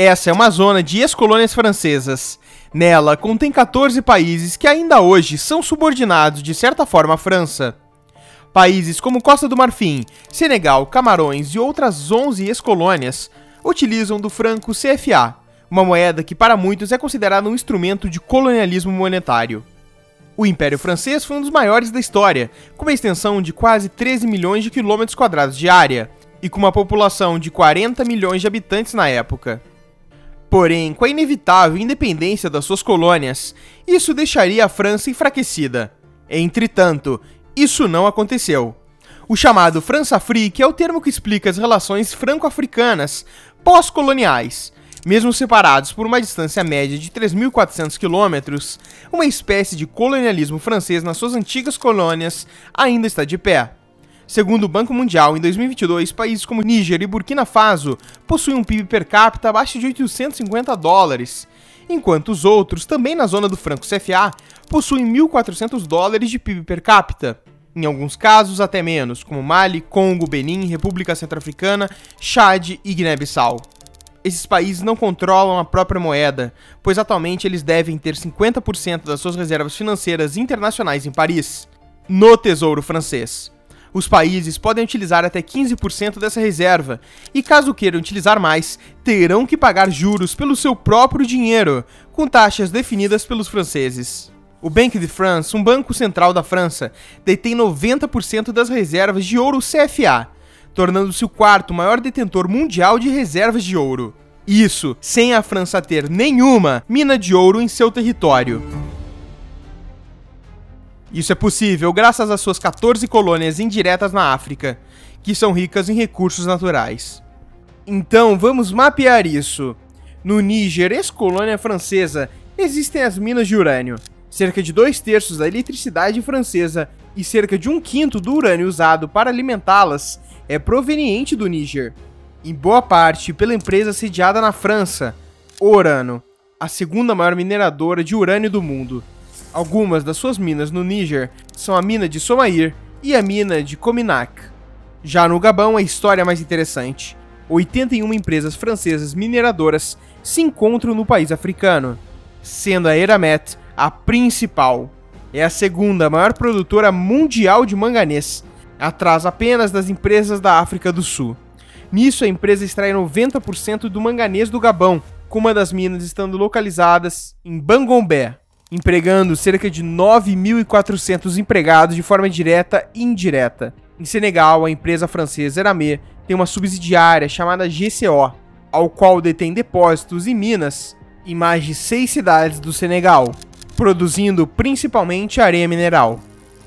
Essa é uma zona de ex-colônias francesas. Nela, contém 14 países que ainda hoje são subordinados de certa forma à França. Países como Costa do Marfim, Senegal, Camarões e outras 11 ex-colônias utilizam do franco CFA, uma moeda que para muitos é considerada um instrumento de colonialismo monetário. O Império Francês foi um dos maiores da história, com uma extensão de quase 13 milhões de quilômetros quadrados de área, e com uma população de 40 milhões de habitantes na época. Porém, com a inevitável independência das suas colônias, isso deixaria a França enfraquecida. Entretanto, isso não aconteceu. O chamado Françafrique é o termo que explica as relações franco-africanas pós-coloniais. Mesmo separados por uma distância média de 3.400 quilômetros, uma espécie de colonialismo francês nas suas antigas colônias ainda está de pé. Segundo o Banco Mundial, em 2022, países como Níger e Burkina Faso possuem um PIB per capita abaixo de $850, enquanto os outros, também na zona do franco CFA, possuem $1.400 de PIB per capita. Em alguns casos, até menos, como Mali, Congo, Benin, República Centro-Africana, Chad e Guiné-Bissau. Esses países não controlam a própria moeda, pois atualmente eles devem ter 50% das suas reservas financeiras internacionais em Paris, no Tesouro Francês. Os países podem utilizar até 15% dessa reserva, e caso queiram utilizar mais, terão que pagar juros pelo seu próprio dinheiro, com taxas definidas pelos franceses. O Banque de France, um banco central da França, detém 90% das reservas de ouro CFA, tornando-se o quarto maior detentor mundial de reservas de ouro. Isso sem a França ter nenhuma mina de ouro em seu território. Isso é possível graças às suas 14 colônias indiretas na África, que são ricas em recursos naturais. Então vamos mapear isso. No Níger, ex-colônia francesa, existem as minas de urânio. Cerca de 2/3 da eletricidade francesa e cerca de 1/5 do urânio usado para alimentá-las é proveniente do Níger, em boa parte pela empresa sediada na França, Orano, a segunda maior mineradora de urânio do mundo. Algumas das suas minas no Níger são a mina de Somaïr e a mina de Cominac. Já no Gabão, a história é mais interessante. 81 empresas francesas mineradoras se encontram no país africano, sendo a Eramet a principal. É a segunda maior produtora mundial de manganês, atrás apenas das empresas da África do Sul. Nisso, a empresa extrai 90% do manganês do Gabão, com uma das minas estando localizadas em Bangombé, empregando cerca de 9.400 empregados de forma direta e indireta. Em Senegal, a empresa francesa Eramet tem uma subsidiária chamada GCO, ao qual detém depósitos e minas em mais de 6 cidades do Senegal, produzindo principalmente areia mineral.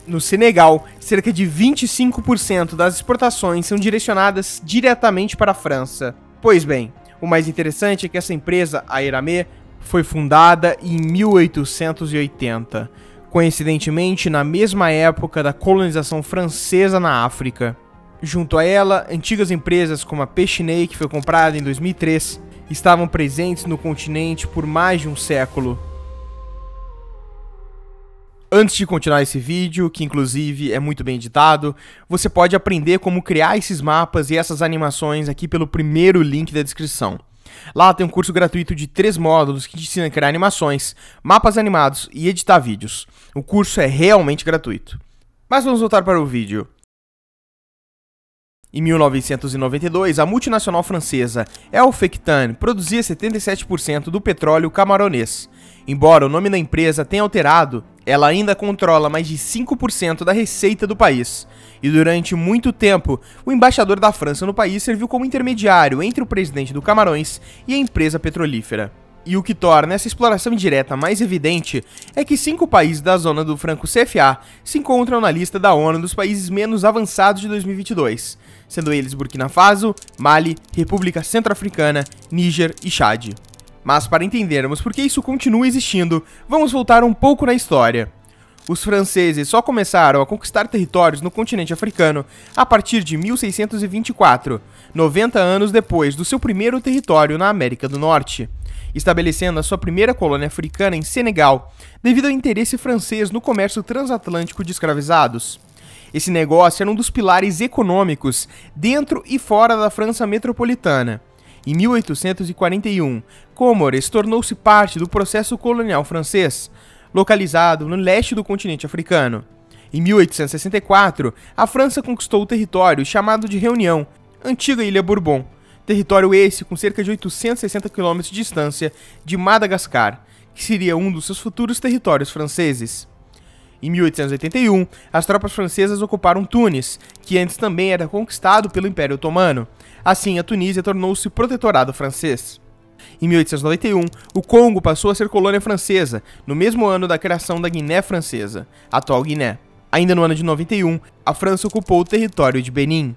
No Senegal, cerca de 25% das exportações são direcionadas diretamente para a França. Pois bem, o mais interessante é que essa empresa, a Eramet, foi fundada em 1880, coincidentemente na mesma época da colonização francesa na África. Junto a ela, antigas empresas como a Pechiney, que foi comprada em 2003, estavam presentes no continente por mais de um século. Antes de continuar esse vídeo, que inclusive é muito bem editado, você pode aprender como criar esses mapas e essas animações aqui pelo primeiro link da descrição. Lá tem um curso gratuito de 3 módulos que te ensina a criar animações, mapas animados e editar vídeos. O curso é realmente gratuito. Mas vamos voltar para o vídeo. Em 1992, a multinacional francesa El-Fektan produzia 77% do petróleo camaronês. Embora o nome da empresa tenha alterado, ela ainda controla mais de 5% da receita do país. E durante muito tempo, o embaixador da França no país serviu como intermediário entre o presidente do Camarões e a empresa petrolífera. E o que torna essa exploração indireta mais evidente é que 5 países da zona do franco CFA se encontram na lista da ONU dos países menos avançados de 2022, sendo eles Burkina Faso, Mali, República Centro-Africana, Níger e Chad. Mas para entendermos por que isso continua existindo, vamos voltar um pouco na história. Os franceses só começaram a conquistar territórios no continente africano a partir de 1624, 90 anos depois do seu primeiro território na América do Norte, estabelecendo a sua primeira colônia africana em Senegal, devido ao interesse francês no comércio transatlântico de escravizados. Esse negócio era um dos pilares econômicos dentro e fora da França metropolitana. Em 1841, Comores tornou-se parte do processo colonial francês, localizado no leste do continente africano. Em 1864, a França conquistou o território chamado de Reunião, antiga Ilha Bourbon, território esse com cerca de 860 km de distância de Madagascar, que seria um dos seus futuros territórios franceses. Em 1881, as tropas francesas ocuparam Tunis, que antes também era conquistado pelo Império Otomano. Assim, a Tunísia tornou-se protetorado francês. Em 1891, o Congo passou a ser colônia francesa, no mesmo ano da criação da Guiné Francesa, atual Guiné. Ainda no ano de 91, a França ocupou o território de Benin.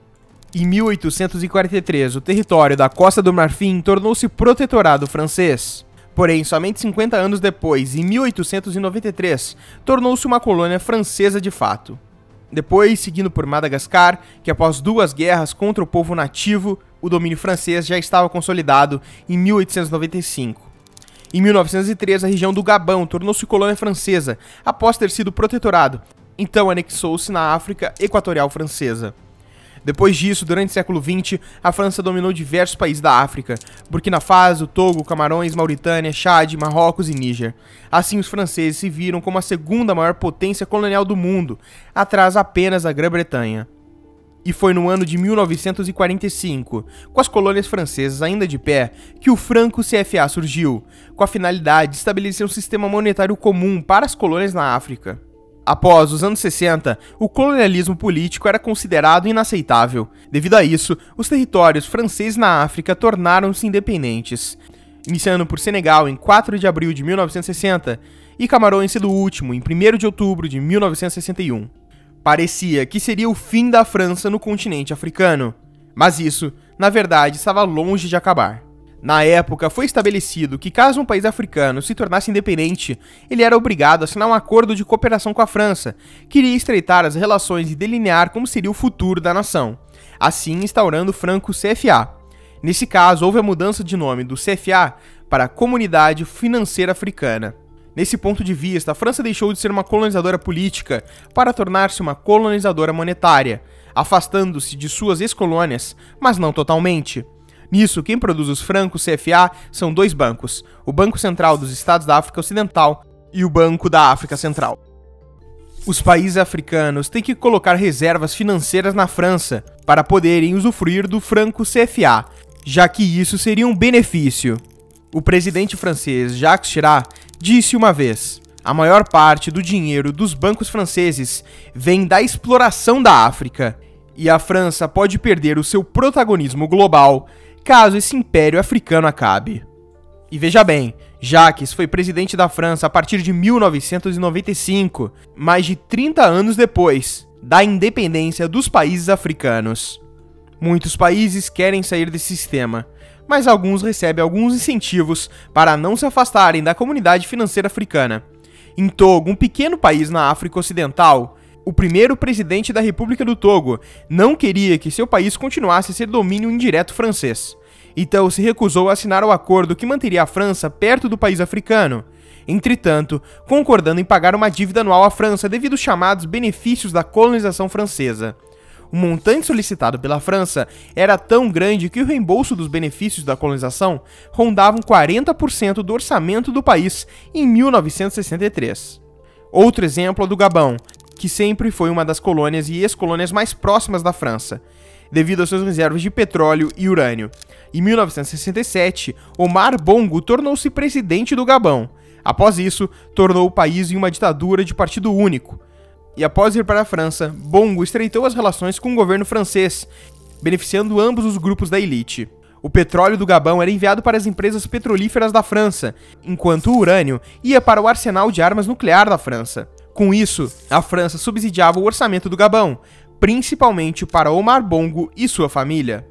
Em 1843, o território da Costa do Marfim tornou-se protetorado francês. Porém, somente 50 anos depois, em 1893, tornou-se uma colônia francesa de fato. Depois, seguindo por Madagascar, que após 2 guerras contra o povo nativo, o domínio francês já estava consolidado em 1895. Em 1903, a região do Gabão tornou-se colônia francesa, após ter sido protetorado, então anexou-se na África Equatorial Francesa. Depois disso, durante o século XX, a França dominou diversos países da África: Burkina Faso, Togo, Camarões, Mauritânia, Chad, Marrocos e Níger. Assim, os franceses se viram como a segunda maior potência colonial do mundo, atrás apenas da Grã-Bretanha. E foi no ano de 1945, com as colônias francesas ainda de pé, que o Franco CFA surgiu, com a finalidade de estabelecer um sistema monetário comum para as colônias na África. Após os anos 60, o colonialismo político era considerado inaceitável. Devido a isso, os territórios franceses na África tornaram-se independentes, iniciando por Senegal em 4 de abril de 1960 e Camarões sendo o último em 1º de outubro de 1961. Parecia que seria o fim da França no continente africano, mas isso, na verdade, estava longe de acabar. Na época, foi estabelecido que caso um país africano se tornasse independente, ele era obrigado a assinar um acordo de cooperação com a França, que iria estreitar as relações e delinear como seria o futuro da nação, assim instaurando o Franco CFA. Nesse caso, houve a mudança de nome do CFA para Comunidade Financeira Africana. Nesse ponto de vista, a França deixou de ser uma colonizadora política para tornar-se uma colonizadora monetária, afastando-se de suas ex-colônias, mas não totalmente. Nisso, quem produz os francos CFA são 2 bancos, o Banco Central dos Estados da África Ocidental e o Banco da África Central. Os países africanos têm que colocar reservas financeiras na França para poderem usufruir do franco CFA, já que isso seria um benefício. O presidente francês Jacques Chirac disse uma vez: a maior parte do dinheiro dos bancos franceses vem da exploração da África, e a França pode perder o seu protagonismo global caso esse império africano acabe. E veja bem, Jacques foi presidente da França a partir de 1995, mais de 30 anos depois da independência dos países africanos. Muitos países querem sair desse sistema, mas alguns recebem alguns incentivos para não se afastarem da comunidade financeira africana. Em Togo, um pequeno país na África Ocidental, o primeiro presidente da República do Togo não queria que seu país continuasse a ser domínio indireto francês. Então se recusou a assinar o acordo que manteria a França perto do país africano. Entretanto, concordando em pagar uma dívida anual à França devido aos chamados benefícios da colonização francesa. O montante solicitado pela França era tão grande que o reembolso dos benefícios da colonização rondavam 40% do orçamento do país em 1963. Outro exemplo é do Gabão, que sempre foi uma das colônias e ex-colônias mais próximas da França, devido às suas reservas de petróleo e urânio. Em 1967, Omar Bongo tornou-se presidente do Gabão. Após isso, tornou o país em uma ditadura de partido único. E após ir para a França, Bongo estreitou as relações com o governo francês, beneficiando ambos os grupos da elite. O petróleo do Gabão era enviado para as empresas petrolíferas da França, enquanto o urânio ia para o arsenal de armas nuclear da França. Com isso, a França subsidiava o orçamento do Gabão, principalmente para Omar Bongo e sua família.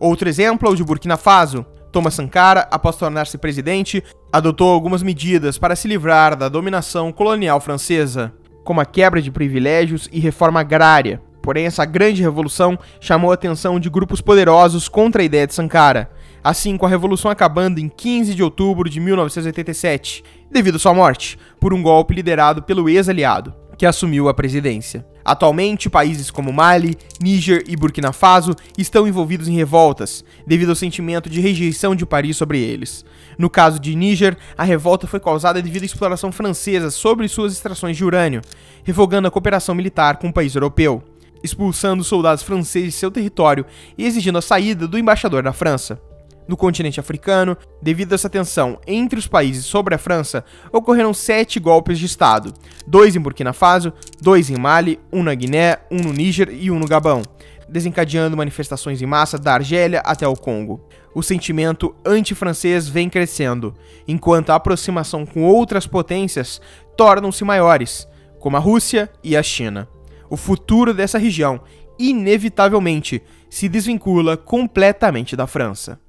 Outro exemplo é o de Burkina Faso. Thomas Sankara, após tornar-se presidente, adotou algumas medidas para se livrar da dominação colonial francesa, como a quebra de privilégios e reforma agrária. Porém, essa grande revolução chamou a atenção de grupos poderosos contra a ideia de Sankara, assim com a revolução acabando em 15 de outubro de 1987, devido à sua morte, por um golpe liderado pelo ex-aliado, que assumiu a presidência. Atualmente, países como Mali, Níger e Burkina Faso estão envolvidos em revoltas, devido ao sentimento de rejeição de Paris sobre eles. No caso de Níger, a revolta foi causada devido à exploração francesa sobre suas extrações de urânio, revogando a cooperação militar com o país europeu, expulsando soldados franceses de seu território e exigindo a saída do embaixador da França. No continente africano, devido a essa tensão entre os países sobre a França, ocorreram 7 golpes de Estado, 2 em Burkina Faso, 2 em Mali, 1 na Guiné, 1 no Níger e 1 no Gabão, desencadeando manifestações em massa da Argélia até o Congo. O sentimento anti-francês vem crescendo, enquanto a aproximação com outras potências tornam-se maiores, como a Rússia e a China. O futuro dessa região, inevitavelmente, se desvincula completamente da França.